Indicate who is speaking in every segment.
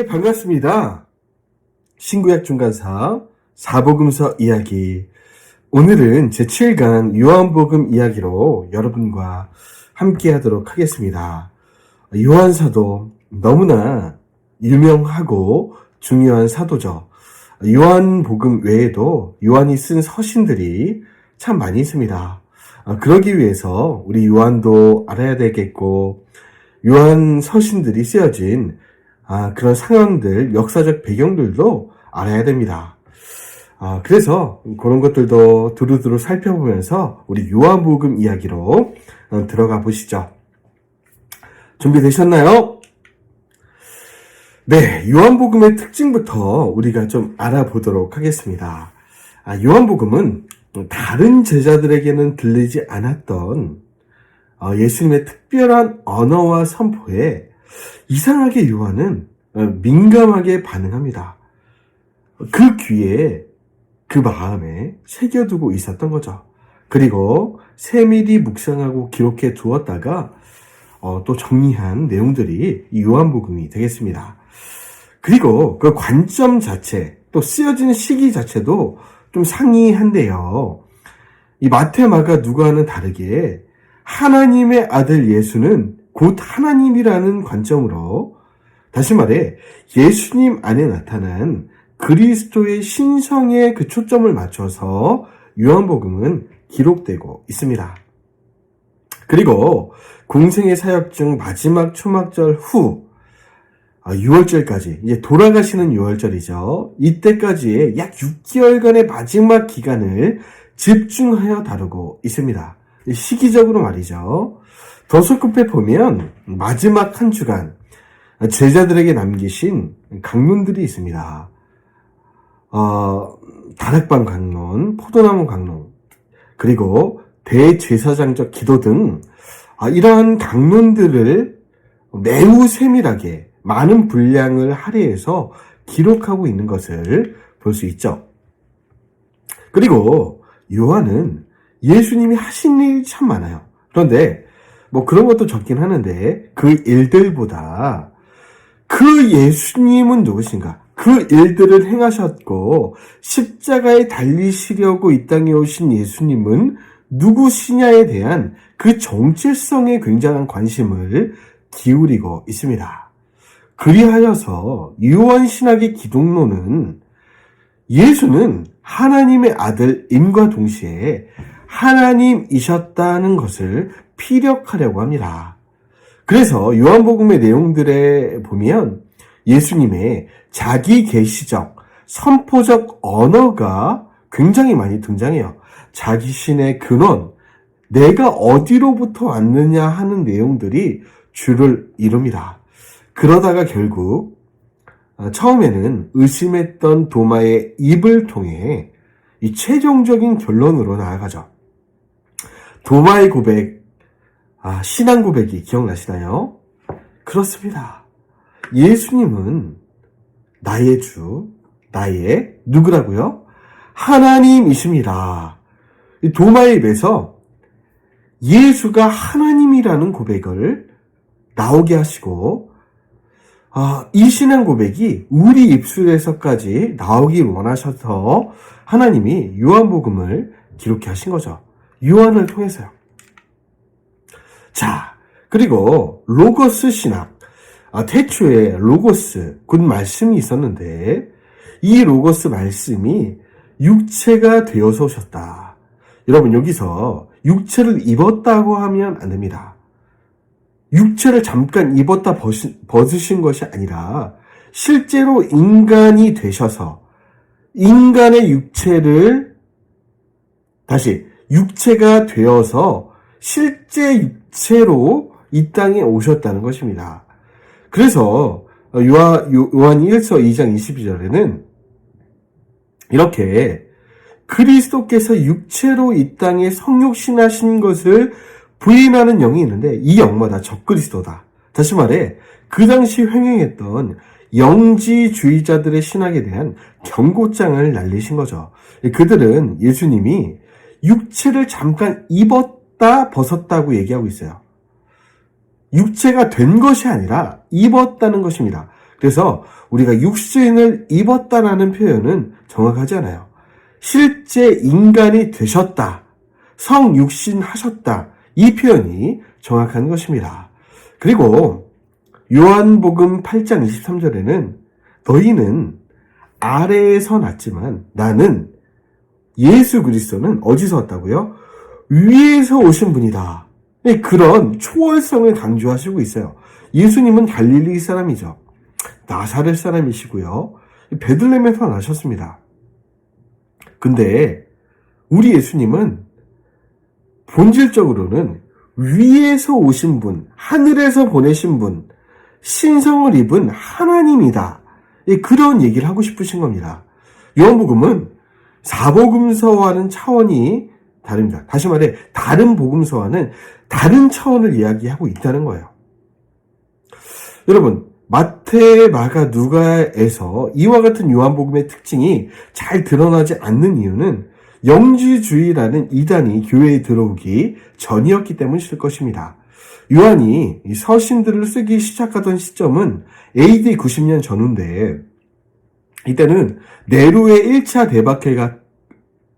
Speaker 1: 네, 반갑습니다. 신구약 중간사 사복음서 이야기. 오늘은 제7강 요한복음 이야기로 여러분과 함께 하도록 하겠습니다. 요한사도 너무나 유명하고 중요한 사도죠. 요한복음 외에도 요한이 쓴 서신들이 참 많이 있습니다. 그러기 위해서 우리 요한도 알아야 되겠고, 요한 서신들이 쓰여진 그런 상황들, 역사적 배경들도 알아야 됩니다. 그래서 그런 것들도 두루두루 살펴보면서 우리 요한복음 이야기로 들어가 보시죠. 준비되셨나요? 네, 요한복음의 특징부터 우리가 좀 알아보도록 하겠습니다. 요한복음은 다른 제자들에게는 들리지 않았던 예수님의 특별한 언어와 선포에 이상하게 요한은 민감하게 반응합니다. 그 귀에, 그 마음에 새겨두고 있었던 거죠. 그리고 세밀히 묵상하고 기록해 두었다가 또 정리한 내용들이 이 요한복음이 되겠습니다. 그리고 그 관점 자체, 또 쓰여진 시기 자체도 좀 상이한데요. 이 마태, 마가, 누가와는 다르게 하나님의 아들 예수는 곧 하나님이라는 관점으로, 다시 말해 예수님 안에 나타난 그리스도의 신성에 그 초점을 맞춰서 요한복음은 기록되고 있습니다. 그리고 공생의 사역 중 마지막 초막절 후 6월절까지, 이제 돌아가시는 6월절이죠. 이때까지의 약 6개월간의 마지막 기간을 집중하여 다루고 있습니다. 시기적으로 말이죠. 더소급에 보면 마지막 한 주간 제자들에게 남기신 강론들이 있습니다. 다락방 강론, 포도나무 강론, 그리고 대제사장적 기도 등 이러한 강론들을 매우 세밀하게 많은 분량을 할애해서 기록하고 있는 것을 볼 수 있죠. 그리고 요한은 예수님이 하신 일이 참 많아요. 그런데 그런 것도 적긴 하는데 그 일들보다 그 예수님은 누구신가? 그 일들을 행하셨고 십자가에 달리시려고 이 땅에 오신 예수님은 누구시냐에 대한 그 정체성에 굉장한 관심을 기울이고 있습니다. 그리하여서 요한신학의 기독론은 예수는 하나님의 아들임과 동시에 하나님이셨다는 것을 피력하려고 합니다. 그래서 요한복음의 내용들에 보면 예수님의 자기 계시적, 선포적 언어가 굉장히 많이 등장해요. 자기신의 근원, 내가 어디로부터 왔느냐 하는 내용들이 주를 이룹니다. 그러다가 결국 처음에는 의심했던 도마의 입을 통해 이 최종적인 결론으로 나아가죠. 도마의 고백, 신앙 고백이 기억나시나요? 그렇습니다. 예수님은 나의 주, 나의 누구라고요? 하나님이십니다. 도마의 입에서 예수가 하나님이라는 고백을 나오게 하시고, 이 신앙 고백이 우리 입술에서까지 나오길 원하셔서 하나님이 요한복음을 기록해 하신 거죠. 요한을 통해서요. 자, 그리고 로고스 신학. 태초에 로고스, 곧 말씀이 있었는데 이 로고스 말씀이 육체가 되어서 오셨다. 여러분, 여기서 육체를 입었다고 하면 안 됩니다. 육체를 잠깐 입었다 벗으신 것이 아니라 실제로 인간이 되셔서 인간의 육체를 다시 육체가 되어서 실제 육체로 이 땅에 오셨다는 것입니다. 그래서 요한 1서 2장 22절에는 이렇게 그리스도께서 육체로 이 땅에 성육신하신 것을 부인하는 영이 있는데 이 영마다 적그리스도다. 다시 말해 그 당시 횡행했던 영지주의자들의 신학에 대한 경고장을 날리신 거죠. 그들은 예수님이 육체를 잠깐 입었다 벗었다고 얘기하고 있어요. 육체가 된 것이 아니라 입었다는 것입니다. 그래서 우리가 육신을 입었다라는 표현은 정확하지 않아요. 실제 인간이 되셨다, 성육신 하셨다, 이 표현이 정확한 것입니다. 그리고 요한복음 8장 23절에는 너희는 아래에서 났지만 나는, 예수 그리스도는 어디서 왔다고요? 위에서 오신 분이다. 그런 초월성을 강조하시고 있어요. 예수님은 갈릴리 사람이죠. 나사렛 사람이시고요. 베들레헴에서 나셨습니다. 근데 우리 예수님은 본질적으로는 위에서 오신 분, 하늘에서 보내신 분, 신성을 입은 하나님이다. 그런 얘기를 하고 싶으신 겁니다. 요한복음은 사복음서와는 차원이 다릅니다. 다시 말해 다른 복음서와는 다른 차원을 이야기하고 있다는 거예요. 여러분, 마태, 마가, 누가에서 이와 같은 요한복음의 특징이 잘 드러나지 않는 이유는 영지주의라는 이단이 교회에 들어오기 전이었기 때문일 것입니다. 요한이 서신들을 쓰기 시작하던 시점은 AD 90년 전후인데, 이때는 네로의 1차 대박해가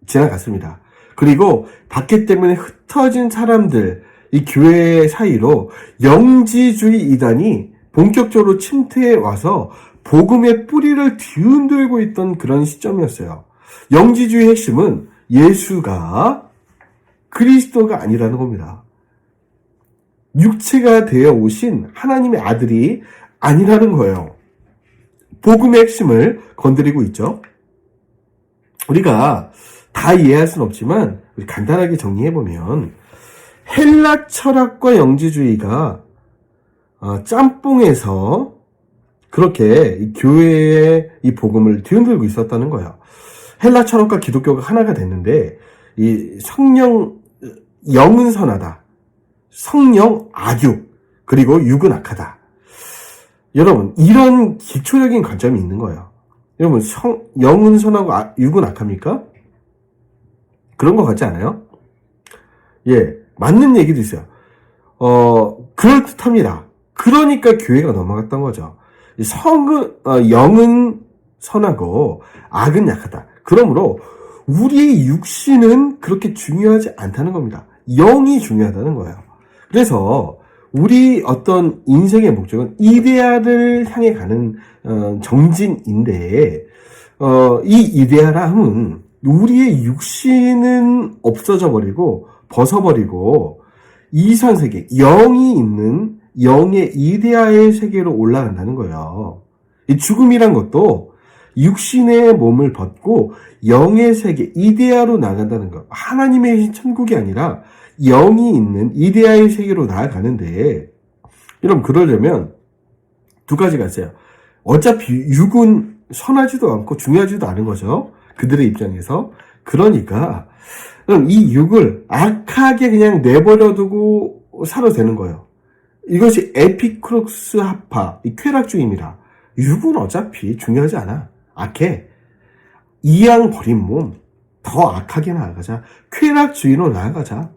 Speaker 1: 지나갔습니다. 그리고 박해 때문에 흩어진 사람들, 이 교회 사이로 영지주의 이단이 본격적으로 침투해 와서 복음의 뿌리를 뒤흔들고 있던 그런 시점이었어요. 영지주의 핵심은 예수가 그리스도가 아니라는 겁니다. 육체가 되어 오신 하나님의 아들이 아니라는 거예요. 복음의 핵심을 건드리고 있죠. 우리가 다 이해할 수는 없지만 간단하게 정리해보면 헬라 철학과 영지주의가 짬뽕에서 그렇게 이 교회의 이 복음을 뒤흔들고 있었다는 거예요. 헬라 철학과 기독교가 하나가 됐는데 이 성령, 영은 선하다, 성령 악육, 그리고 육은 악하다. 여러분, 이런 기초적인 관점이 있는 거예요. 여러분, 영은 선하고 육은 악합니까? 그런 것 같지 않아요? 예, 맞는 얘기도 있어요. 그럴듯합니다. 그러니까 교회가 넘어갔던 거죠. 영은 선하고 악은 약하다. 그러므로 우리의 육신은 그렇게 중요하지 않다는 겁니다. 영이 중요하다는 거예요. 그래서 우리 어떤 인생의 목적은 이데아를 향해 가는 정진인데, 이 이데아함은 우리의 육신은 없어져 버리고 벗어버리고 이상세계, 영이 있는 영의 이데아의 세계로 올라간다는 거예요. 이 죽음이란 것도 육신의 몸을 벗고 영의 세계, 이데아로 나간다는 것. 하나님의 천국이 아니라 영이 있는 이데아의 세계로 나아가는데, 여러분, 그러려면 두 가지가 있어요. 어차피 육은 선하지도 않고 중요하지도 않은 거죠. 그들의 입장에서. 그러니까 그럼 이 육을 악하게 그냥 내버려두고 살아도 되는 거예요. 이것이 에피크로스 합파, 이 쾌락주의입니다. 육은 어차피 중요하지 않아. 악해. 이양 버린 몸 더 악하게 나아가자. 쾌락주의로 나아가자.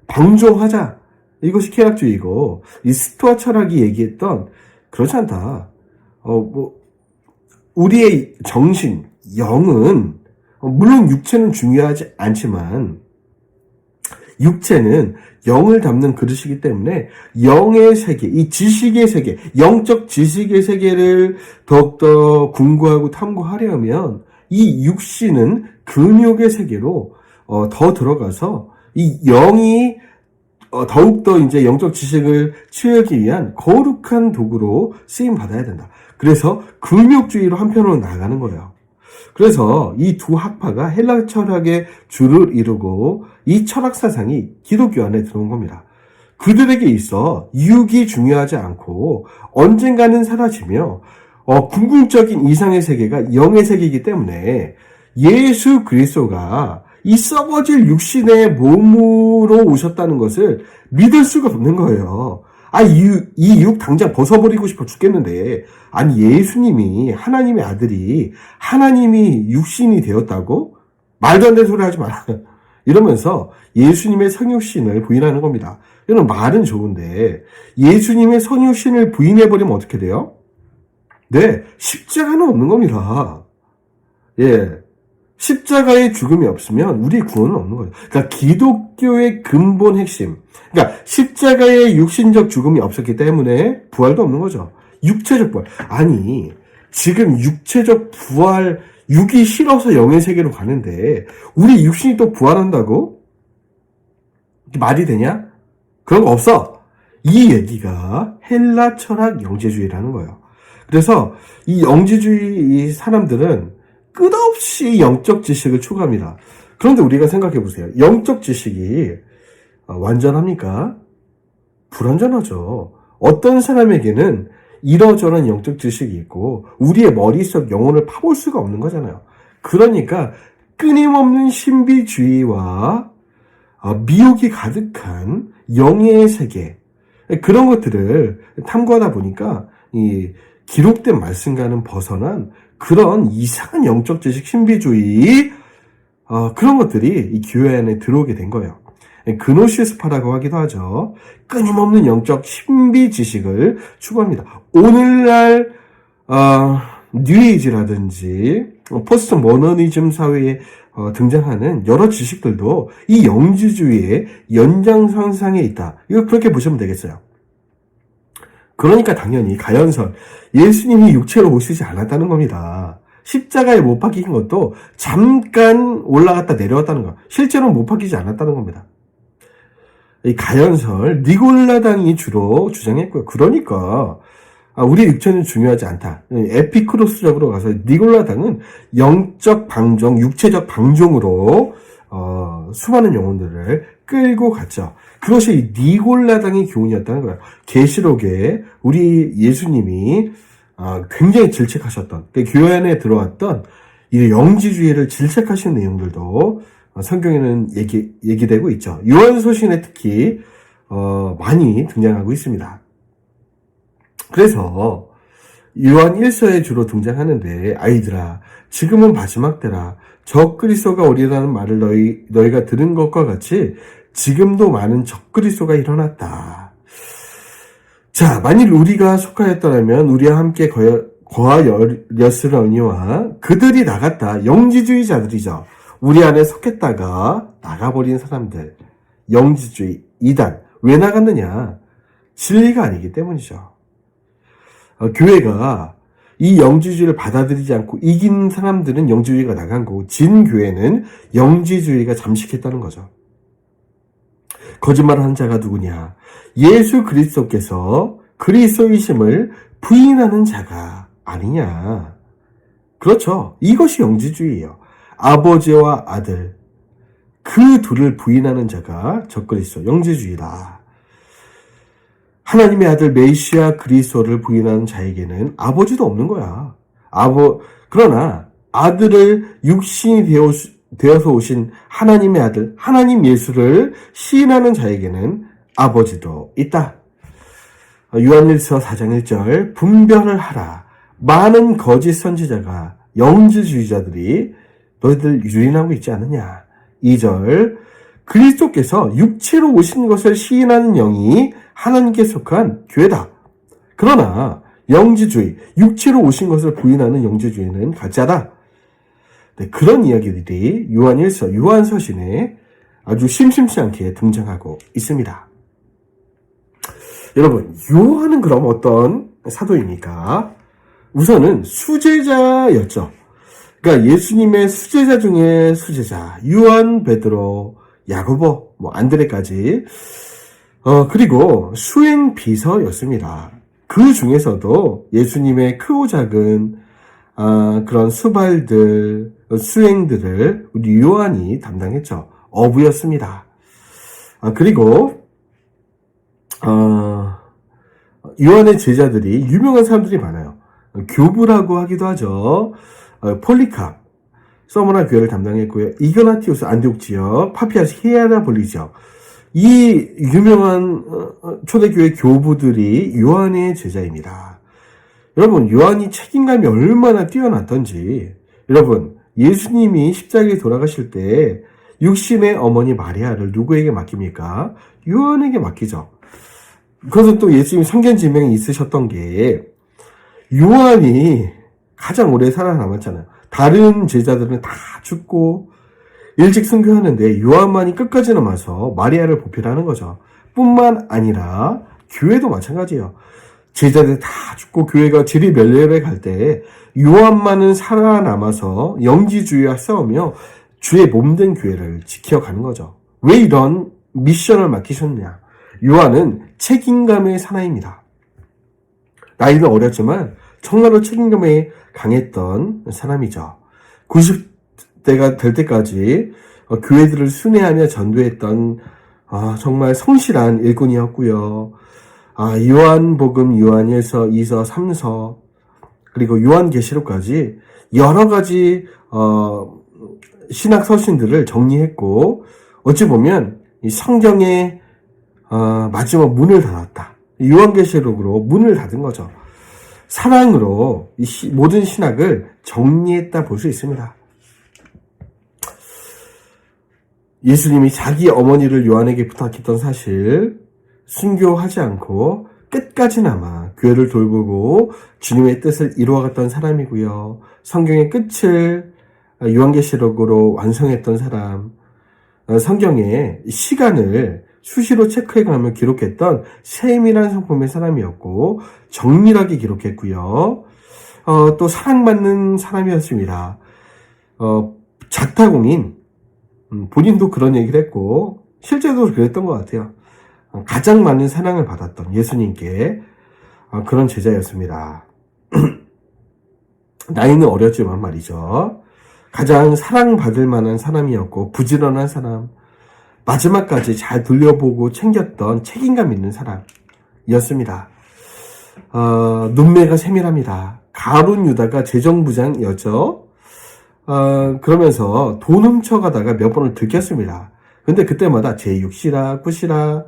Speaker 1: 방종하자. 이것이 쾌락주의고, 이 스토아 철학이 얘기했던 그렇지 않다. 우리의 정신, 영은 물론 육체는 중요하지 않지만 육체는 영을 담는 그릇이기 때문에 영의 세계, 이 지식의 세계, 영적 지식의 세계를 더욱더 궁구하고 탐구하려면 이 육신은 근육의 세계로 더 들어가서 이 영이 더욱더 이제 영적 지식을 취하기 위한 거룩한 도구로 쓰임 받아야 된다. 그래서 근육주의로 한편으로 나가는 거예요. 그래서 이 두 학파가 헬라 철학의 주를 이루고 이 철학 사상이 기독교 안에 들어온 겁니다. 그들에게 있어 육이 중요하지 않고 언젠가는 사라지며 궁극적인 이상의 세계가 영의 세계이기 때문에 예수 그리스도가 이 썩어질 육신의 몸으로 오셨다는 것을 믿을 수가 없는 거예요. 이 육 당장 벗어버리고 싶어 죽겠는데, 아니, 예수님이, 하나님의 아들이, 하나님이 육신이 되었다고? 말도 안 되는 소리 하지 마라. 이러면서 예수님의 성육신을 부인하는 겁니다. 이런 말은 좋은데, 예수님의 성육신을 부인해버리면 어떻게 돼요? 네, 십자가는 없는 겁니다. 예. 십자가의 죽음이 없으면 우리의 구원은 없는 거예요. 그러니까 기독교의 근본 핵심. 그러니까 십자가의 육신적 죽음이 없었기 때문에 부활도 없는 거죠. 육체적 부활. 아니, 지금 육체적 부활, 육이 싫어서 영의 세계로 가는데 우리 육신이 또 부활한다고? 이게 말이 되냐? 그런 거 없어. 이 얘기가 헬라 철학 영재주의라는 거예요. 그래서 이 영재주의 사람들은 끝없이 영적 지식을 추구합니다. 그런데 우리가 생각해 보세요. 영적 지식이 완전합니까? 불완전하죠. 어떤 사람에게는 이러저런 영적 지식이 있고 우리의 머릿속 영혼을 파볼 수가 없는 거잖아요. 그러니까 끊임없는 신비주의와 미혹이 가득한 영의 세계, 그런 것들을 탐구하다 보니까 이 기록된 말씀과는 벗어난 그런 이상한 영적 지식, 신비주의, 그런 것들이 이 교회 안에 들어오게 된 거예요. 그노시스파라고 하기도 하죠. 끊임없는 영적 신비 지식을 추구합니다. 오늘날 뉴에이지라든지 포스트 모더니즘 사회에 등장하는 여러 지식들도 이 영지주의의 연장선상에 있다. 이거 그렇게 보시면 되겠어요. 그러니까 당연히 가연설, 예수님이 육체로 오시지 않았다는 겁니다. 십자가에 못 박힌 것도 잠깐 올라갔다 내려왔다는 거, 실제로 못 박히지 않았다는 겁니다. 이 가연설, 니골라당이 주로 주장했고요. 그러니까 우리 육체는 중요하지 않다. 에피크로스적으로 가서 니골라당은 영적 방종, 육체적 방종으로 수많은 영혼들을 끌고 갔죠. 그것이 니골라당의 교훈이었다는 거예요. 계시록에 우리 예수님이 굉장히 질책하셨던, 교회 안에 들어왔던 이 영지주의를 질책하신 내용들도 성경에는 얘기되고 있죠. 요한서신에 특히 많이 등장하고 있습니다. 그래서 요한 1서에 주로 등장하는데, 아이들아 지금은 마지막 때라, 적그리스도가 오리라는 말을 너희가 들은 것과 같이 지금도 많은 적그리스도가 일어났다. 자, 만일 우리가 속하였더라면 우리와 함께 거하였으려니와 그들이 나갔다. 영지주의자들이죠. 우리 안에 속했다가 나가버린 사람들, 영지주의, 이단. 왜 나갔느냐? 진리가 아니기 때문이죠. 교회가 이 영지주의를 받아들이지 않고 이긴 사람들은 영지주의가 나간 거고, 진 교회는 영지주의가 잠식했다는 거죠. 거짓말하는 자가 누구냐? 예수 그리스도께서 그리스도이심을 부인하는 자가 아니냐? 그렇죠. 이것이 영지주의예요. 아버지와 아들, 그 둘을 부인하는 자가 적그리스도, 영지주의다. 하나님의 아들 메시아 그리스도를 부인하는 자에게는 아버지도 없는 거야. 그러나 아들을 육신이 되어서 오신 하나님의 아들, 하나님 예수를 시인하는 자에게는 아버지도 있다. 요한일서 4장 1절, 분별을 하라. 많은 거짓 선지자가, 영지주의자들이 너희들 유린하고 있지 않느냐. 2절, 그리스도께서 육체로 오신 것을 시인하는 영이 하나님께 속한 교회다. 그러나 영지주의, 육체로 오신 것을 부인하는 영지주의는 가짜다. 네, 그런 이야기들이 요한일서, 요한서신에 아주 심심치 않게 등장하고 있습니다. 여러분, 요한은 그럼 어떤 사도입니까? 우선은 수제자였죠. 그러니까 예수님의 수제자 중에 수제자, 요한, 베드로, 야고보, 안드레까지, 그리고 수행 비서였습니다. 그 중에서도 예수님의 크고 작은 그런 수발들, 수행들을 우리 요한이 담당했죠. 어부였습니다. 그리고 요한의 제자들이 유명한 사람들이 많아요. 교부라고 하기도 하죠. 폴리캅, 서머나 교회를 담당했고요. 이그나티우스 안디옥 지역, 파피아스 히에라폴리 지역. 이 유명한 초대교회 교부들이 요한의 제자입니다. 여러분, 요한이 책임감이 얼마나 뛰어났던지, 여러분, 예수님이 십자가에 돌아가실 때 육신의 어머니 마리아를 누구에게 맡깁니까? 요한에게 맡기죠. 그것은 또 예수님 성견지명이 있으셨던 게, 요한이 가장 오래 살아남았잖아요. 다른 제자들은 다 죽고 일찍 순교하는데 요한만이 끝까지 남아서 마리아를 보필하는 거죠. 뿐만 아니라 교회도 마찬가지예요. 제자들 다 죽고 교회가 지리멸렬해 갈 때 요한만은 살아남아서 영지주의와 싸우며 주의 몸된 교회를 지켜가는 거죠. 왜 이런 미션을 맡기셨냐? 요한은 책임감의 사나이입니다. 나이는 어렸지만 정말로 책임감에 강했던 사람이죠. 90대가 될 때까지 교회들을 순회하며 전도했던 정말 성실한 일꾼이었고요. 요한복음, 요한일서, 2서, 3서 그리고 요한계시록까지 여러 가지 신학 서신들을 정리했고 어찌 보면 이 성경의 마지막 문을 닫았다. 요한계시록으로 문을 닫은 거죠. 사랑으로 이 모든 신학을 정리했다 볼 수 있습니다. 예수님이 자기 어머니를 요한에게 부탁했던 사실, 순교하지 않고 끝까지나마 교회를 돌보고 주님의 뜻을 이루어갔던 사람이고요. 성경의 끝을 요한계시록으로 완성했던 사람, 성경의 시간을 수시로 체크해가며 기록했던 세밀한 성품의 사람이었고 정밀하게 기록했고요. 또 사랑받는 사람이었습니다. 작타공인 본인도 그런 얘기를 했고 실제로 그랬던 것 같아요. 가장 많은 사랑을 받았던 예수님께 그런 제자였습니다. 나이는 어렸지만 말이죠. 가장 사랑받을 만한 사람이었고 부지런한 사람, 마지막까지 잘 돌려보고 챙겼던 책임감 있는 사람이었습니다. 눈매가 세밀합니다. 가룟 유다가 재정부장이었죠. 그러면서 돈 훔쳐가다가 몇 번을 들켰습니다. 근데 그때마다 제6시라 꾸시라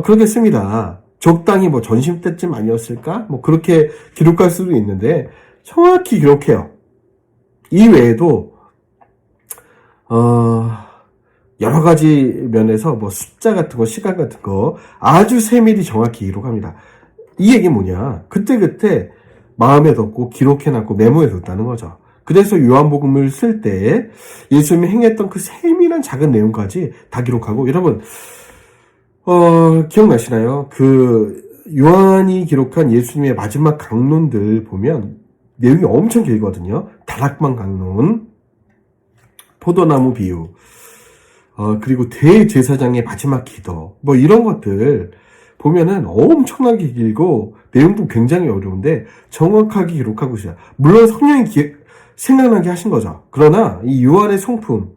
Speaker 1: 그러겠습니다. 적당히 전심 때쯤 아니었을까? 그렇게 기록할 수도 있는데 정확히 기록해요. 이 외에도 여러 가지 면에서 숫자 같은 거, 시간 같은 거 아주 세밀히 정확히 기록합니다. 이 얘기 뭐냐? 그때그때 마음에 뒀고 기록해놨고 메모해 뒀다는 거죠. 그래서 요한복음을 쓸 때 예수님이 행했던 그 세밀한 작은 내용까지 다 기록하고, 여러분 기억나시나요? 그 요한이 기록한 예수님의 마지막 강론들 보면 내용이 엄청 길거든요. 다락방 강론, 포도나무 비유, 그리고 대제사장의 마지막 기도, 이런 것들 보면은 엄청나게 길고 내용도 굉장히 어려운데 정확하게 기록하고 있어요. 물론 성령이 생각나게 하신 거죠. 그러나 이 요한의 성품,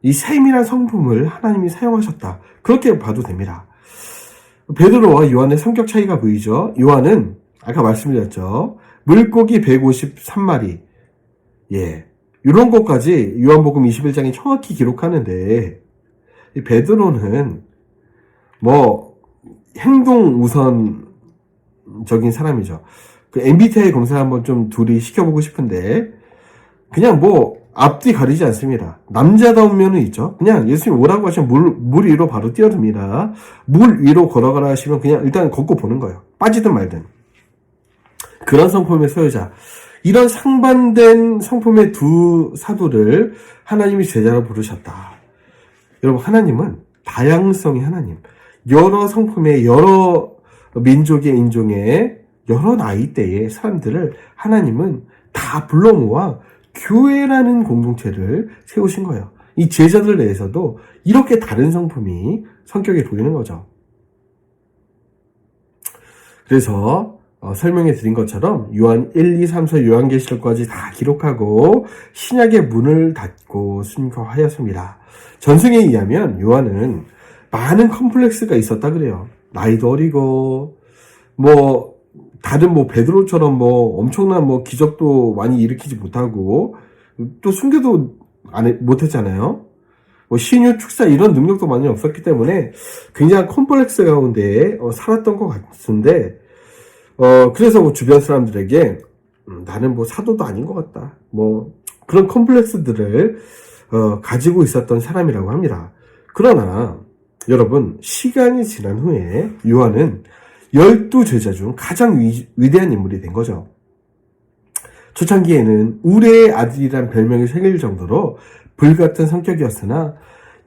Speaker 1: 이 세밀한 성품을 하나님이 사용하셨다. 그렇게 봐도 됩니다. 베드로와 요한의 성격 차이가 보이죠. 요한은 아까 말씀드렸죠. 물고기 153마리, 이런 것까지 요한복음 21장에 정확히 기록하는데, 이 베드로는 행동 우선적인 사람이죠. 그 MBTI 검사 한번 좀 둘이 시켜보고 싶은데, 그냥 앞뒤 가리지 않습니다. 남자다운 면은 있죠. 그냥 예수님 오라고 하시면 물 위로 바로 뛰어듭니다. 물 위로 걸어가라 하시면 그냥 일단 걷고 보는 거예요. 빠지든 말든. 그런 성품의 소유자. 이런 상반된 성품의 두 사도를 하나님이 제자로 부르셨다. 여러분, 하나님은 다양성의 하나님. 여러 성품의, 여러 민족의, 인종의, 여러 나이대의 사람들을 하나님은 다 불러 모아 교회라는 공동체를 세우신 거예요. 이 제자들 내에서도 이렇게 다른 성품이 성격에 보이는 거죠. 그래서 설명해 드린 것처럼 요한 1, 2, 3서 요한계시록까지 다 기록하고 신약의 문을 닫고 순교하였습니다. 전승에 의하면 요한은 많은 컴플렉스가 있었다 그래요. 나이도 어리고 다른 베드로처럼 엄청난 기적도 많이 일으키지 못하고 또 순교도 못했잖아요. 신유 축사 이런 능력도 많이 없었기 때문에 굉장히 컴플렉스 가운데 살았던 것 같은데, 그래서 주변 사람들에게 나는 사도도 아닌 것 같다, 그런 컴플렉스들을 가지고 있었던 사람이라고 합니다. 그러나 여러분, 시간이 지난 후에 요한은 12 제자 중 가장 위대한 인물이 된 거죠. 초창기에는 우레의 아들이란 별명이 새길 정도로 불같은 성격이었으나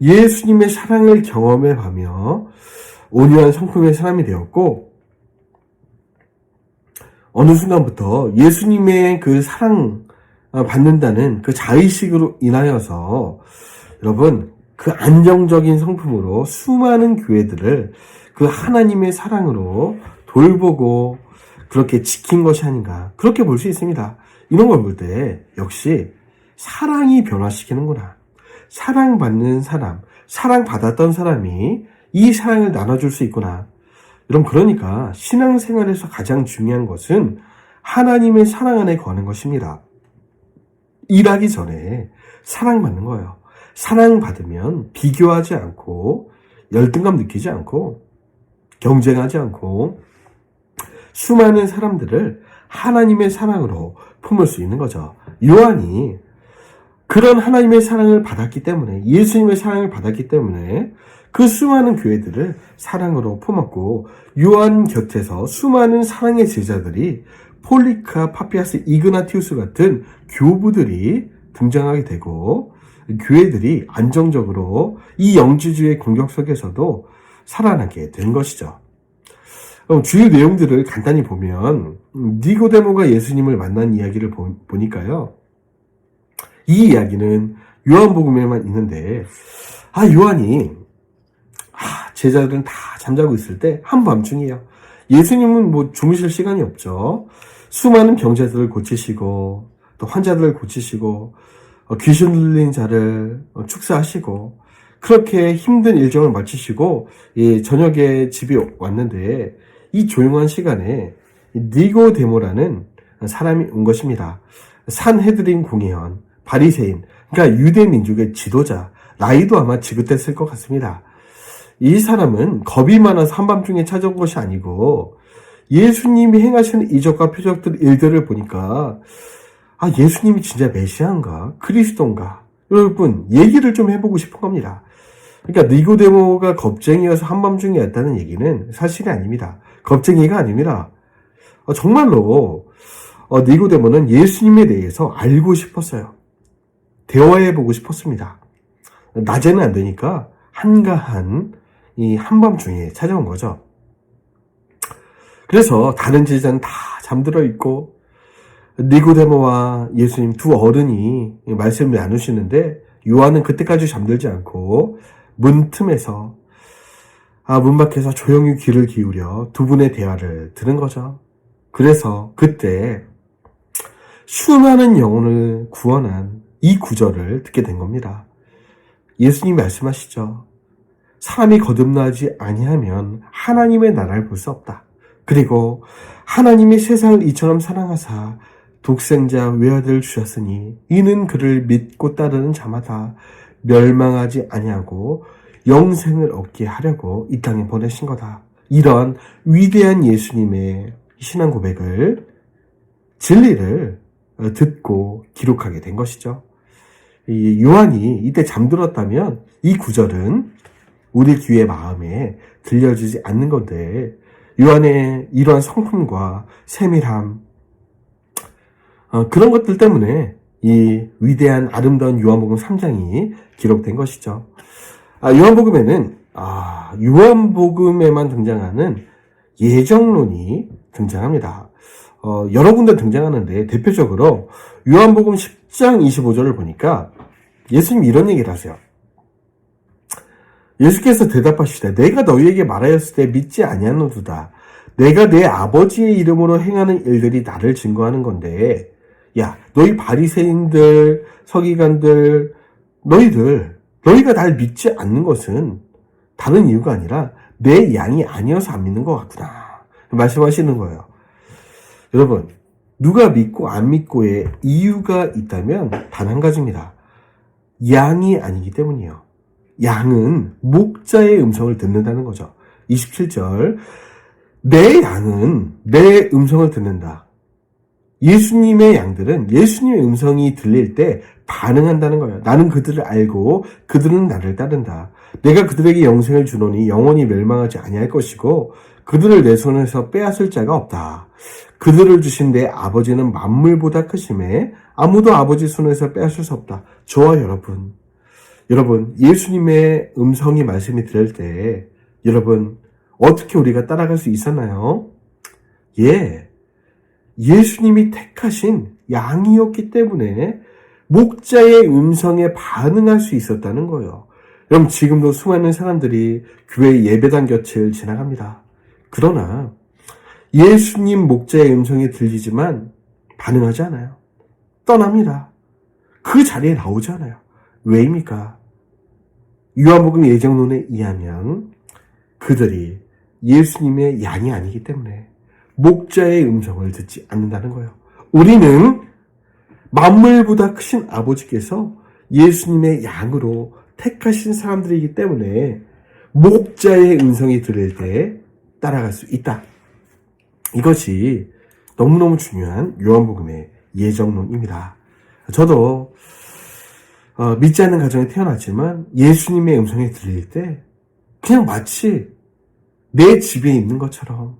Speaker 1: 예수님의 사랑을 경험해가며 온유한 성품의 사람이 되었고, 어느 순간부터 예수님의 그 사랑 받는다는 그 자의식으로 인하여서 여러분 그 안정적인 성품으로 수많은 교회들을 그 하나님의 사랑으로 돌보고 그렇게 지킨 것이 아닌가, 그렇게 볼 수 있습니다. 이런 걸 볼 때 역시 사랑이 변화시키는구나. 사랑받는 사람, 사랑받았던 사람이 이 사랑을 나눠줄 수 있구나. 여러분, 그러니까 신앙생활에서 가장 중요한 것은 하나님의 사랑 안에 거하는 것입니다. 일하기 전에 사랑받는 거예요. 사랑받으면 비교하지 않고 열등감 느끼지 않고 경쟁하지 않고 수많은 사람들을 하나님의 사랑으로 품을 수 있는 거죠. 요한이 그런 하나님의 사랑을 받았기 때문에, 예수님의 사랑을 받았기 때문에 그 수많은 교회들을 사랑으로 품었고, 요한 곁에서 수많은 사랑의 제자들이 폴리카, 파피아스, 이그나티우스 같은 교부들이 등장하게 되고, 교회들이 안정적으로 이 영지주의 공격 속에서도 살아나게 된 것이죠. 주요 내용들을 간단히 보면, 니고데모가 예수님을 만난 이야기를 보니까요, 이 이야기는 요한복음에만 있는데, 요한이 제자들은 다 잠자고 있을 때 한밤중이에요. 예수님은 뭐 주무실 시간이 없죠. 수많은 병자들을 고치시고 또 환자들을 고치시고 귀신 들린 자를 축사하시고 그렇게 힘든 일정을 마치시고 저녁에 집에 왔는데, 이 조용한 시간에 니고데모라는 사람이 온 것입니다. 산헤드린 공회원, 바리새인, 그러니까 유대 민족의 지도자, 나이도 아마 지긋했을 것 같습니다. 이 사람은 겁이 많아서 한밤중에 찾아온 것이 아니고 예수님이 행하시는 이적과 표적들, 일들을 보니까 예수님이 진짜 메시아인가? 그리스도인가? 여러분, 얘기를 좀 해보고 싶은 겁니다. 그러니까 니고데모가 겁쟁이여서 한밤중에 왔다는 얘기는 사실이 아닙니다. 겁쟁이가 아닙니다. 정말로 니고데모는 예수님에 대해서 알고 싶었어요. 대화해보고 싶었습니다. 낮에는 안 되니까 한가한 이 한밤중에 찾아온 거죠. 그래서 다른 제자는 다 잠들어 있고 니고데모와 예수님 두 어른이 말씀을 나누시는데, 요한은 그때까지 잠들지 않고 문 틈에서 문 밖에서 조용히 귀를 기울여 두 분의 대화를 들은 거죠. 그래서 그때 수많은 영혼을 구원한 이 구절을 듣게 된 겁니다. 예수님이 말씀하시죠. 사람이 거듭나지 아니하면 하나님의 나라를 볼 수 없다. 그리고 하나님이 세상을 이처럼 사랑하사 독생자 외아들을 주셨으니 이는 그를 믿고 따르는 자마다 멸망하지 아니하고 영생을 얻게 하려고 이 땅에 보내신 거다. 이런 위대한 예수님의 신앙 고백을, 진리를 듣고 기록하게 된 것이죠. 요한이 이때 잠들었다면 이 구절은 우리 귀의 마음에 들려지지 않는 건데, 요한의 이러한 성품과 세밀함, 그런 것들 때문에 이 위대한 아름다운 요한복음 3장이 기록된 것이죠. 요한복음에는 요한복음에만 등장하는 예정론이 등장합니다. 여러 군데 등장하는데, 대표적으로 요한복음 10장 25절을 보니까 예수님이 이런 얘기를 하세요. 예수께서 대답하시되 내가 너희에게 말하였을 때 믿지 아니하노도다. 내가 내 아버지의 이름으로 행하는 일들이 나를 증거하는 건데, 야, 너희 바리새인들, 서기관들, 너희가 날 믿지 않는 것은 다른 이유가 아니라 내 양이 아니어서 안 믿는 것 같구나 말씀하시는 거예요. 여러분, 누가 믿고 안 믿고의 이유가 있다면 단 한 가지입니다. 양이 아니기 때문이에요. 양은 목자의 음성을 듣는다는 거죠. 27절, 내 양은 내 음성을 듣는다. 예수님의 양들은 예수님의 음성이 들릴 때 반응한다는 거예요. 나는 그들을 알고 그들은 나를 따른다. 내가 그들에게 영생을 주노니 영원히 멸망하지 아니할 것이고 그들을 내 손에서 빼앗을 자가 없다. 그들을 주신 내 아버지는 만물보다 크심에 아무도 아버지 손에서 빼앗을 수 없다. 저와 여러분, 예수님의 음성이 말씀이 들을 때 여러분 어떻게 우리가 따라갈 수 있었나요? 예수님이 택하신 양이었기 때문에 목자의 음성에 반응할 수 있었다는 거예요. 여러분, 지금도 수많은 사람들이 교회 예배당 곁을 지나갑니다. 그러나 예수님 목자의 음성이 들리지만 반응하지 않아요. 떠납니다. 그 자리에 나오지 않아요. 왜입니까? 요한복음 예정론에 의하면 그들이 예수님의 양이 아니기 때문에 목자의 음성을 듣지 않는다는 거예요. 우리는 만물보다 크신 아버지께서 예수님의 양으로 택하신 사람들이기 때문에 목자의 음성이 들을 때 따라갈 수 있다. 이것이 너무너무 중요한 요한복음의 예정론입니다. 저도 믿지 않는 가정에 태어났지만 예수님의 음성이 들릴 때 그냥 마치 내 집에 있는 것처럼,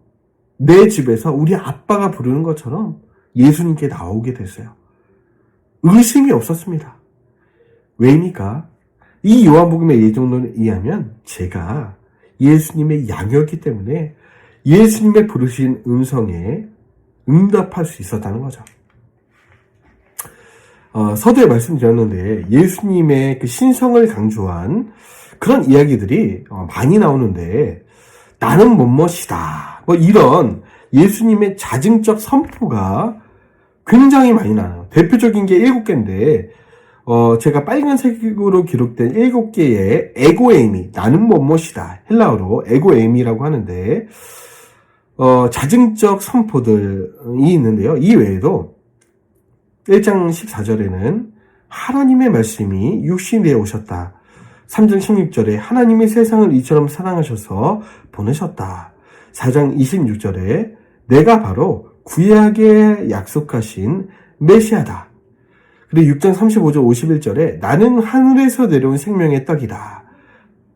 Speaker 1: 내 집에서 우리 아빠가 부르는 것처럼 예수님께 나오게 됐어요. 의심이 없었습니다. 왜입니까? 이 요한복음의 예정론에 의하면 제가 예수님의 양이었기 때문에 예수님의 부르신 음성에 응답할 수 있었다는 거죠. 서두에 말씀드렸는데 예수님의 그 신성을 강조한 그런 이야기들이 많이 나오는데 나는 뭐뭐시다 이런 예수님의 자증적 선포가 굉장히 많이 나와요. 대표적인 게 7개인데 제가 빨간색으로 기록된 7개의 에고에이미, 나는 뭐뭐시다, 헬라어로 에고에이미라고 하는데 자증적 선포들이 있는데요. 이 외에도 1장 14절에는 하나님의 말씀이 육신에 오셨다. 3장 16절에 하나님이 세상을 이처럼 사랑하셔서 보내셨다. 4장 26절에 내가 바로 구약에 약속하신 메시아다. 그리고 6장 35절 51절에 나는 하늘에서 내려온 생명의 떡이다.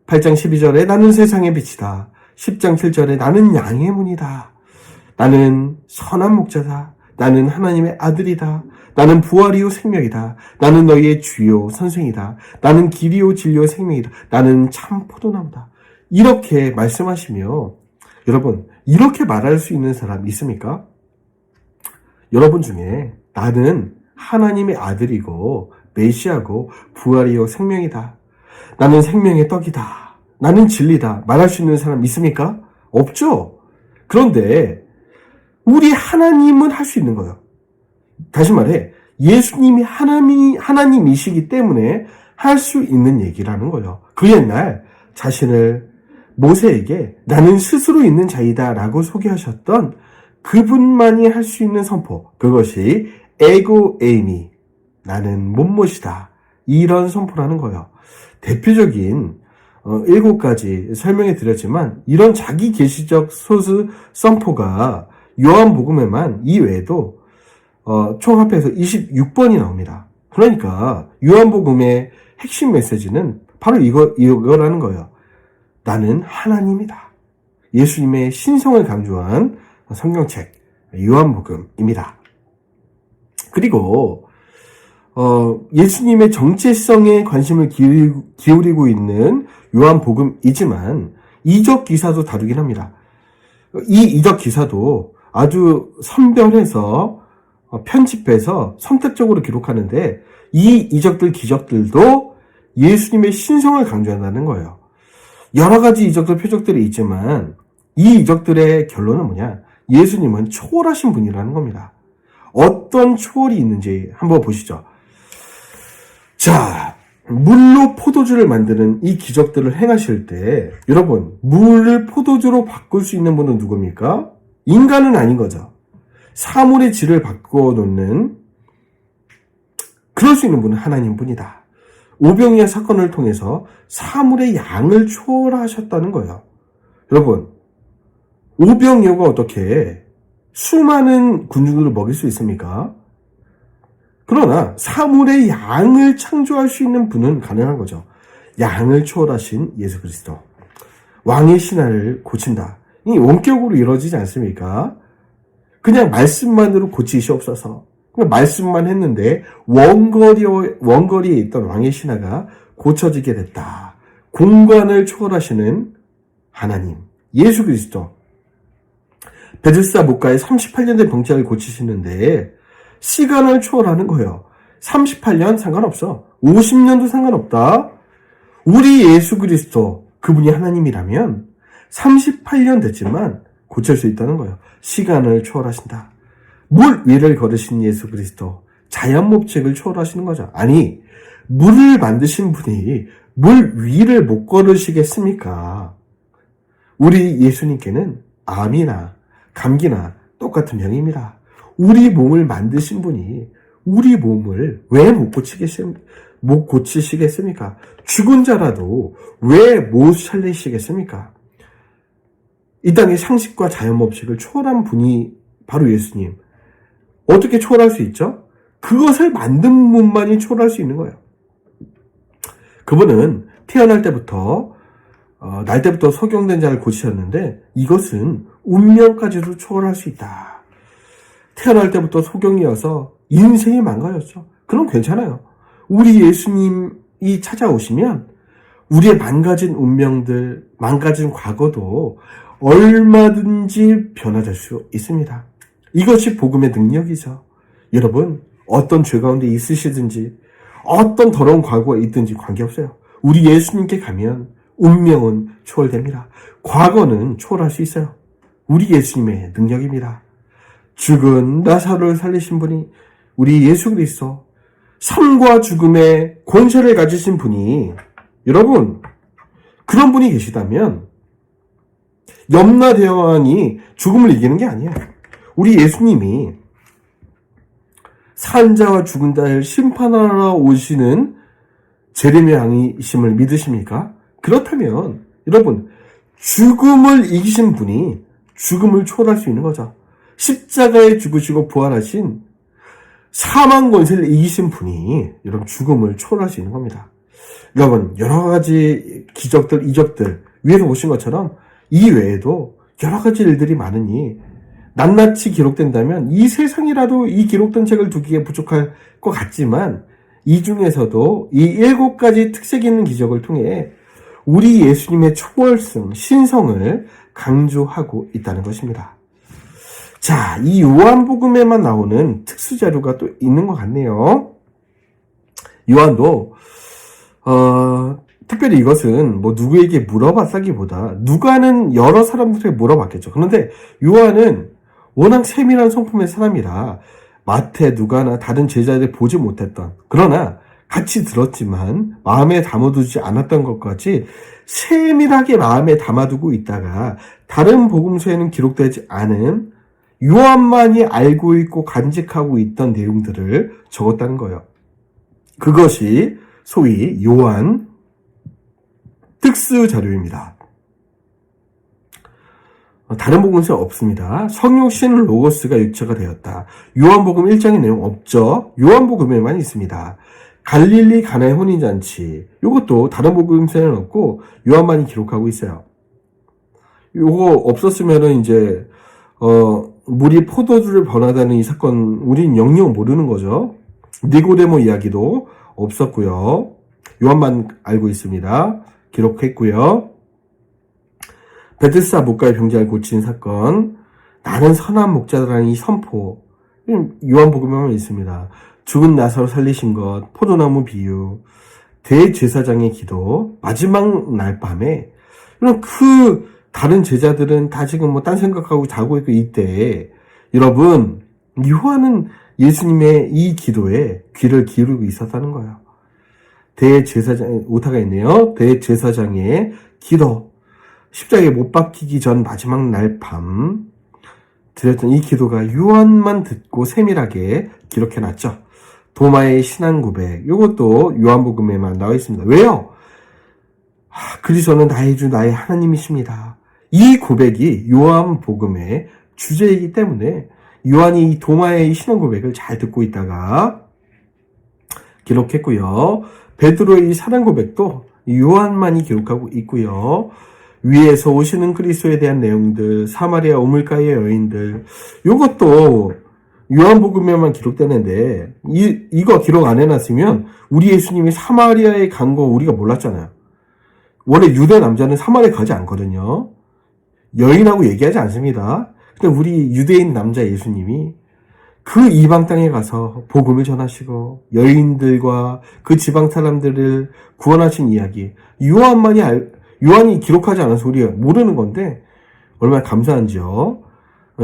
Speaker 1: 8장 12절에 나는 세상의 빛이다. 10장 7절에 나는 양의 문이다. 나는 선한 목자다. 나는 하나님의 아들이다. 나는 부활이요 생명이다. 나는 너희의 주요 선생이다. 나는 길이요 진리요 생명이다. 나는 참 포도나무다. 이렇게 말씀하시며 여러분 이렇게 말할 수 있는 사람 있습니까? 여러분 중에 나는 하나님의 아들이고 메시아고 부활이요 생명이다. 나는 생명의 떡이다. 나는 진리다. 말할 수 있는 사람 있습니까? 없죠. 그런데 우리 하나님은 할 수 있는 거예요. 다시 말해 예수님이 하나님이시기 때문에 할 수 있는 얘기라는 거예요. 그 옛날 자신을 모세에게 나는 스스로 있는 자이다 라고 소개하셨던 그분만이 할 수 있는 선포, 그것이 에고에이미, 나는 못못이다, 이런 선포라는 거예요. 대표적인 7가지 설명해 드렸지만 이런 자기 계시적 소수 선포가 요한복음에만 이외에도 총 합해서 26번이 나옵니다. 그러니까 요한복음의 핵심 메시지는 바로 이거라는 거예요. 나는 하나님이다. 예수님의 신성을 강조한 성경책 요한복음입니다. 그리고 예수님의 정체성에 관심을 기울이고 있는 요한복음이지만 이적 기사도 다루긴 합니다. 이 이적 기사도 아주 선별해서 편집해서 선택적으로 기록하는데 이 이적들 기적들도 예수님의 신성을 강조한다는 거예요. 여러 가지 이적들 표적들이 있지만 이 이적들의 결론은 뭐냐? 예수님은 초월하신 분이라는 겁니다. 어떤 초월이 있는지 한번 보시죠. 자, 물로 포도주를 만드는 이 기적들을 행하실 때 여러분 물을 포도주로 바꿀 수 있는 분은 누굽니까? 인간은 아닌 거죠. 사물의 질을 바꿔놓는 그럴 수 있는 분은 하나님뿐이다. 오병이어 사건을 통해서 사물의 양을 초월하셨다는 거예요. 여러분 오병이어가 어떻게 수많은 군중들을 먹일 수 있습니까? 그러나 사물의 양을 창조할 수 있는 분은 가능한 거죠. 양을 초월하신 예수 그리스도. 왕의 신하를 고친다. 이 원격으로 이루어지지 않습니까? 그냥 말씀만으로 고치시옵소서. 그냥 말씀만 했는데 원거리에 있던 왕의 신하가 고쳐지게 됐다. 공간을 초월하시는 하나님, 예수 그리스도. 베들스다 목가에 38년 된 병자를 고치시는데 시간을 초월하는 거예요. 38년 상관없어. 50년도 상관없다. 우리 예수 그리스도, 그분이 하나님이라면 38년 됐지만 고칠 수 있다는 거예요. 시간을 초월하신다. 물 위를 걸으신 예수 그리스도, 자연법칙을 초월하시는 거죠. 아니, 물을 만드신 분이 물 위를 못 걸으시겠습니까? 우리 예수님께는 암이나 감기나 똑같은 병입니다. 우리 몸을 만드신 분이 우리 몸을 왜 못 고치시겠습니까? 죽은 자라도 왜 못 살리시겠습니까? 이 땅의 상식과 자연법칙을 초월한 분이 바로 예수님. 어떻게 초월할 수 있죠? 그것을 만든 분만이 초월할 수 있는 거예요. 그분은 태어날 때부터 날 때부터 소경된 자를 고치셨는데 이것은 운명까지도 초월할 수 있다. 태어날 때부터 소경이어서 인생이 망가졌죠. 그럼 괜찮아요. 우리 예수님이 찾아오시면 우리의 망가진 운명들, 망가진 과거도 얼마든지 변화될 수 있습니다. 이것이 복음의 능력이죠. 여러분, 어떤 죄 가운데 있으시든지 어떤 더러운 과거가 있든지 관계없어요. 우리 예수님께 가면 운명은 초월됩니다. 과거는 초월할 수 있어요. 우리 예수님의 능력입니다. 죽은 나사로를 살리신 분이 우리 예수 그리스도, 삶과 죽음의 권세를 가지신 분이, 여러분, 그런 분이 계시다면 염라대왕이 죽음을 이기는 게 아니에요. 우리 예수님이 산 자와 죽은 자를 심판하러 오시는 재림의 왕이심을 믿으십니까? 그렇다면 여러분, 죽음을 이기신 분이 죽음을 초월할 수 있는 거죠. 십자가에 죽으시고 부활하신 사망 권세를 이기신 분이 여러분 죽음을 초월할 수 있는 겁니다. 여러분, 여러 가지 기적들, 이적들 위에서 보신 것처럼 이 외에도 여러 가지 일들이 많으니 낱낱이 기록된다면 이 세상이라도 이 기록된 책을 두기에 부족할 것 같지만 이 중에서도 이 7가지 특색 있는 기적을 통해 우리 예수님의 초월성, 신성을 강조하고 있다는 것입니다. 자, 이 요한복음에만 나오는 특수자료가 또 있는 것 같네요. 요한도 특별히 이것은 뭐 누구에게 물어봤다기보다 누가는 여러 사람들에게 물어봤겠죠. 그런데 요한은 워낙 세밀한 성품의 사람이라 마태, 누가나 다른 제자들이 보지 못했던, 그러나 같이 들었지만 마음에 담아두지 않았던 것까지 세밀하게 마음에 담아두고 있다가 다른 복음서에는 기록되지 않은 요한만이 알고 있고 간직하고 있던 내용들을 적었다는 거예요. 그것이 소위 요한 특수 자료입니다. 다른 복음서에 없습니다. 성육신 로고스가 육체가 되었다. 요한복음 1장의 내용 없죠. 요한복음에만 있습니다. 갈릴리 가나의 혼인잔치, 이것도 다른 복음서에는 없고 요한만이 기록하고 있어요. 요거 없었으면은 이제 물이 포도주를 변하다는 이 사건 우린 영영 모르는 거죠. 니고데모 이야기도 없었고요. 요한만 알고 있습니다. 기록했고요. 베들스다 목가의 병자를 고친 사건, 나는 선한 목자라는 이 선포, 요한복음에만 있습니다. 죽은 나사로 살리신 것, 포도나무 비유, 대제사장의 기도, 마지막 날 밤에, 그 다른 제자들은 다 지금 뭐 딴 생각하고 자고 있고 이때, 여러분, 요한은 예수님의 이 기도에 귀를 기울이고 있었다는 거예요. 대제사장, 오타가 있네요. 대제사장의 기도. 십자가에 못 박히기 전 마지막 날 밤 드렸던 이 기도가 요한만 듣고 세밀하게 기록해놨죠. 도마의 신앙 고백, 이것도 요한복음에만 나와 있습니다. 왜요? 그리스도는 나의 주, 나의 하나님이십니다. 이 고백이 요한복음의 주제이기 때문에 요한이 이 도마의 신앙 고백을 잘 듣고 있다가 기록했고요. 베드로의 이 사랑 고백도 요한만이 기록하고 있고요. 위에서 오시는 그리스도에 대한 내용들, 사마리아 우물가의 여인들, 요것도 요한복음에만 기록되는데, 이거 기록 안 해놨으면 우리 예수님이 사마리아에 간 거 우리가 몰랐잖아요. 원래 유대 남자는 사마리아 가지 않거든요. 여인하고 얘기하지 않습니다. 근데 우리 유대인 남자 예수님이 그 이방 땅에 가서 복음을 전하시고 여인들과 그 지방 사람들을 구원하신 이야기, 요한이 기록하지 않아서 우리가 모르는 건데 얼마나 감사한지요.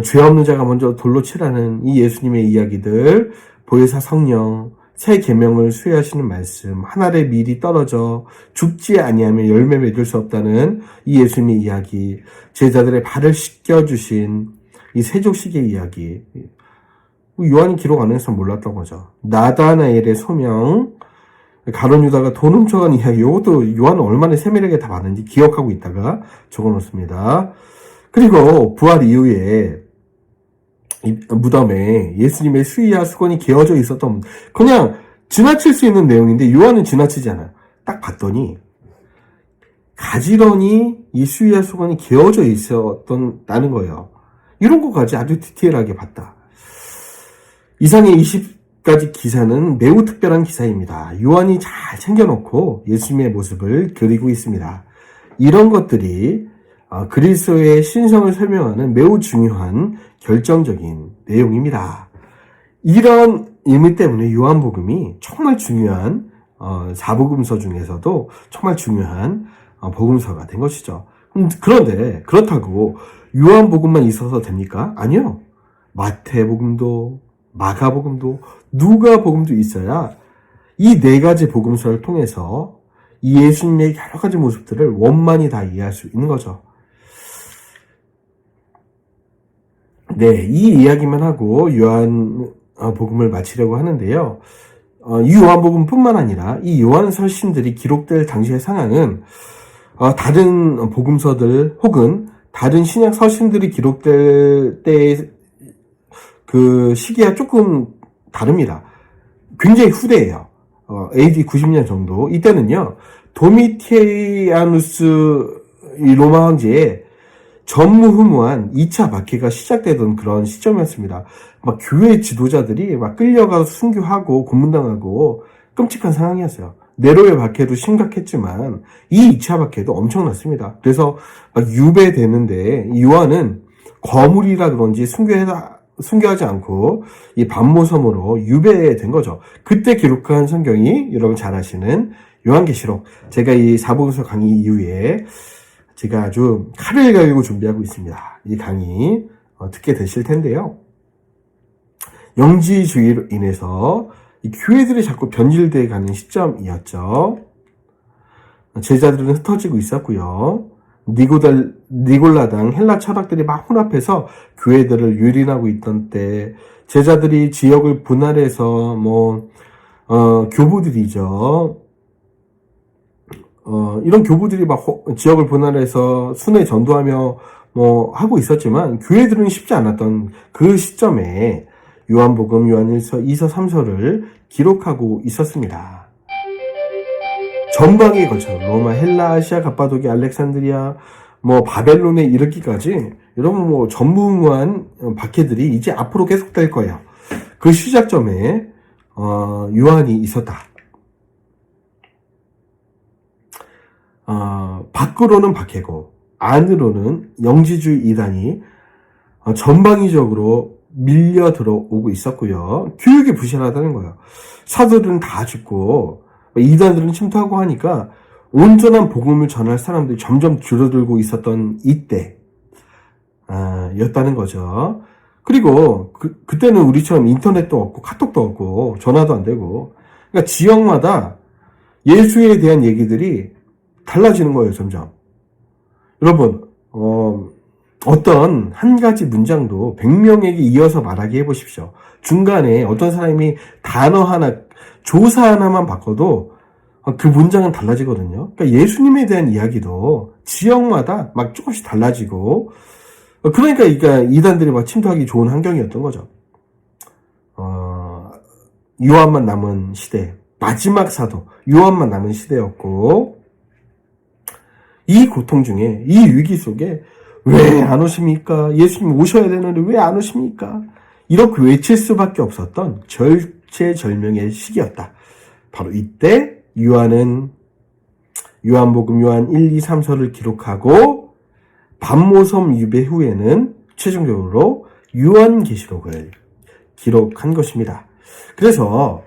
Speaker 1: 죄 없는 자가 먼저 돌로 치라는 이 예수님의 이야기들, 보혜사 성령, 새 계명을 수혜하시는 말씀, 한 알의 밀이 떨어져 죽지 아니하면 열매 맺을 수 없다는 이 예수님의 이야기, 제자들의 발을 씻겨주신 이 세족식의 이야기, 요한이 기록 안 해서 몰랐던 거죠. 나다나엘의 소명, 가룟 유다가 돈 훔쳐간 이야기, 이것도 요한은 얼마나 세밀하게 다 봤는지 기억하고 있다가 적어놓습니다. 그리고 부활 이후에 무덤에 예수님의 수의와 수건이 개어져 있었던, 그냥 지나칠 수 있는 내용인데 요한은 지나치지 않아요. 딱 봤더니 가지런히 이 수의와 수건이 개어져 있었다는 거예요. 이런 것까지 아주 디테일하게 봤다. 이상의 20가지 기사는 매우 특별한 기사입니다. 요한이 잘 챙겨놓고 예수님의 모습을 그리고 있습니다. 이런 것들이 그리스도의 신성을 설명하는 매우 중요한 결정적인 내용입니다. 이런 의미 때문에 요한복음이 정말 중요한 사복음서 중에서도 정말 중요한 복음서가 된 것이죠. 그런데 그렇다고 요한복음만 있어서 됩니까? 아니요. 마태복음도 마가복음도 누가복음도 있어야 이 네 가지 복음서를 통해서 이 예수님의 여러 가지 모습들을 원만히 다 이해할 수 있는 거죠. 네, 이 이야기만 하고 요한복음을 마치려고 하는데요. 이 요한복음뿐만 아니라 이 요한 서신들이 기록될 당시의 상황은 다른 복음서들 혹은 다른 신약 서신들이 기록될 때의 그 시기와 조금 다릅니다. 굉장히 후대예요. AD 90년 정도. 이때는요, 도미티아누스 이 로마 황제의 전무후무한 2차 박해가 시작되던 그런 시점이었습니다. 막 교회 지도자들이 막 끌려가서 순교하고 고문당하고 끔찍한 상황이었어요. 네로의 박해도 심각했지만 이 2차 박해도 엄청났습니다. 그래서 막 유배되는데 요한은 거물이라 그런지 순교하지 않고 이 반모섬으로 유배된 거죠. 그때 기록한 성경이 여러분 잘 아시는 요한계시록. 제가 이 사복음서 강의 이후에 제가 아주 칼을 갈고 준비하고 있습니다. 이 강의 듣게 되실 텐데요. 영지주의로 인해서 이 교회들이 자꾸 변질되어 가는 시점이었죠. 제자들은 흩어지고 있었고요. 니골라당 헬라 철학들이 막 혼합해서 교회들을 유린하고 있던 때, 제자들이 지역을 분할해서 교부들이죠. 이런 교부들이 막 지역을 분할해서 순회 전도하며 하고 있었지만 교회들은 쉽지 않았던 그 시점에 요한복음, 요한일서, 2서, 3서를 기록하고 있었습니다. 전방에 걸쳐 로마, 헬라, 아시아, 갑바도기, 알렉산드리아, 바벨론에 이르기까지 여러분 전무후무한 박해들이 이제 앞으로 계속될 거예요. 그 시작점에 요한이 있었다. 밖으로는 박해고 안으로는 영지주의 이단이 전방위적으로 밀려 들어오고 있었고요. 교육이 부실하다는 거예요. 사도들은 다 죽고 이단들은 침투하고 하니까 온전한 복음을 전할 사람들이 점점 줄어들고 있었던 이때 였다는 거죠. 그리고 그때는 우리처럼 인터넷도 없고 카톡도 없고 전화도 안 되고, 그러니까 지역마다 예수에 대한 얘기들이 달라지는 거예요. 점점. 여러분 어떤 한 가지 문장도 100명에게 이어서 말하게 해보십시오. 중간에 어떤 사람이 단어 하나, 조사 하나만 바꿔도 그 문장은 달라지거든요. 그러니까 예수님에 대한 이야기도 지역마다 막 조금씩 달라지고, 그러니까 이단들이 막 침투하기 좋은 환경이었던 거죠. 요한만 남은 시대, 마지막 사도 요한만 남은 시대였고, 이 고통 중에, 이 위기 속에 왜 안 오십니까? 예수님 오셔야 되는데 왜 안 오십니까? 이렇게 외칠 수밖에 없었던 절체절명의 시기였다. 바로 이때 요한은 요한복음 요한 1, 2, 3서를 기록하고 반모섬 유배 후에는 최종적으로 요한계시록을 기록한 것입니다. 그래서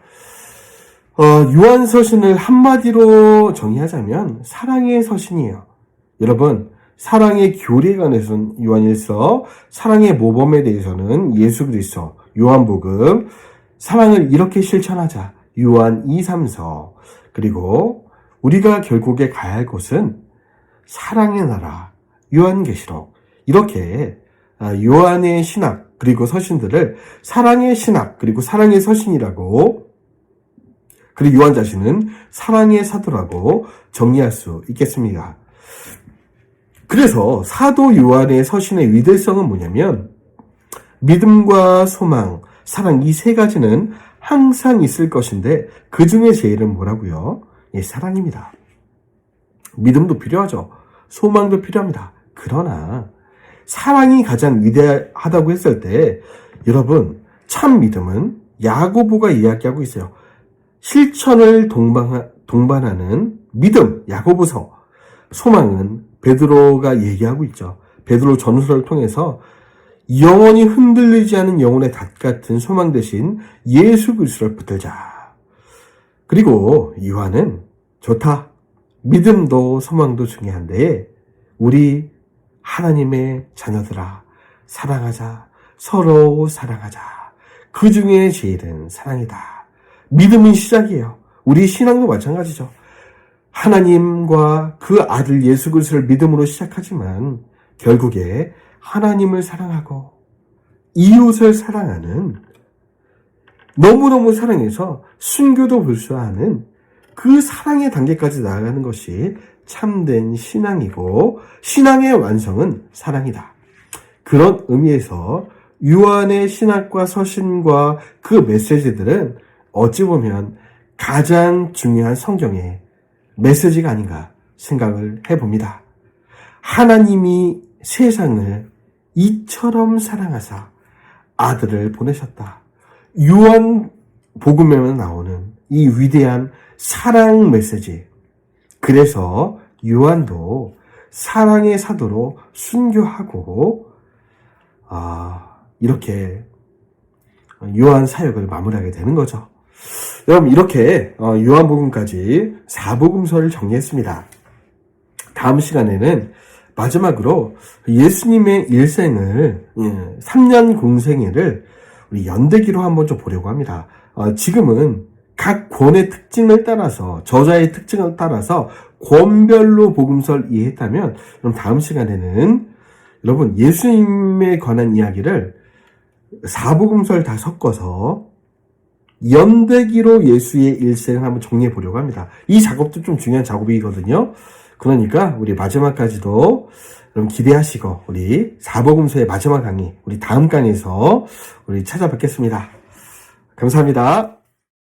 Speaker 1: 요한 서신을 한마디로 정의하자면 사랑의 서신이에요. 여러분, 사랑의 교리에 관해서는 요한일서, 사랑의 모범에 대해서는 예수 그리스도, 요한복음, 사랑을 이렇게 실천하자, 요한 2, 3서, 그리고 우리가 결국에 가야 할 곳은 사랑의 나라, 요한계시록, 이렇게 요한의 신학 그리고 서신들을 사랑의 신학 그리고 사랑의 서신이라고, 그리고 요한 자신은 사랑의 사도라고 정리할 수 있겠습니다. 그래서 사도 요한의 서신의 위대성은 뭐냐면 믿음과 소망, 사랑 이 세 가지는 항상 있을 것인데 그 중에 제일은 뭐라고요? 사랑입니다. 믿음도 필요하죠. 소망도 필요합니다. 그러나 사랑이 가장 위대하다고 했을 때 여러분, 참 믿음은 야고보가 이야기하고 있어요. 실천을 동반하는 믿음, 야고보서. 소망은 베드로가 얘기하고 있죠. 베드로 전서를 통해서 영원히 흔들리지 않은 영혼의 닷 같은 소망 대신 예수 그리스도를 붙들자. 그리고 요한은 좋다. 믿음도 소망도 중요한데 우리 하나님의 자녀들아, 사랑하자. 서로 사랑하자. 그 중에 제일은 사랑이다. 믿음은 시작이에요. 우리 신앙도 마찬가지죠. 하나님과 그 아들 예수 그리스도를 믿음으로 시작하지만 결국에 하나님을 사랑하고 이웃을 사랑하는, 너무너무 사랑해서 순교도 불수하는 그 사랑의 단계까지 나아가는 것이 참된 신앙이고 신앙의 완성은 사랑이다. 그런 의미에서 요한의 신학과 서신과 그 메시지들은 어찌 보면 가장 중요한 성경의 메시지가 아닌가 생각을 해봅니다. 하나님이 세상을 이처럼 사랑하사 아들을 보내셨다. 요한복음에만 나오는 이 위대한 사랑 메시지. 그래서 요한도 사랑의 사도로 순교하고 이렇게 요한 사역을 마무리하게 되는 거죠. 여러분, 이렇게 요한복음까지 4복음서를 정리했습니다. 다음 시간에는 마지막으로 예수님의 일생을 3년 공생애를 우리 연대기로 한번 좀 보려고 합니다. 지금은 각 권의 특징을 따라서, 저자의 특징을 따라서 권별로 복음서를 이해했다면, 그럼 다음 시간에는 여러분 예수님에 관한 이야기를 4복음서를 다 섞어서 연대기로 예수의 일생을 한번 정리해 보려고 합니다. 이 작업도 좀 중요한 작업이거든요. 그러니까 우리 마지막까지도 여러분 기대하시고 우리 4복음서의 마지막 강의, 우리 다음 강의에서 우리 찾아뵙겠습니다. 감사합니다.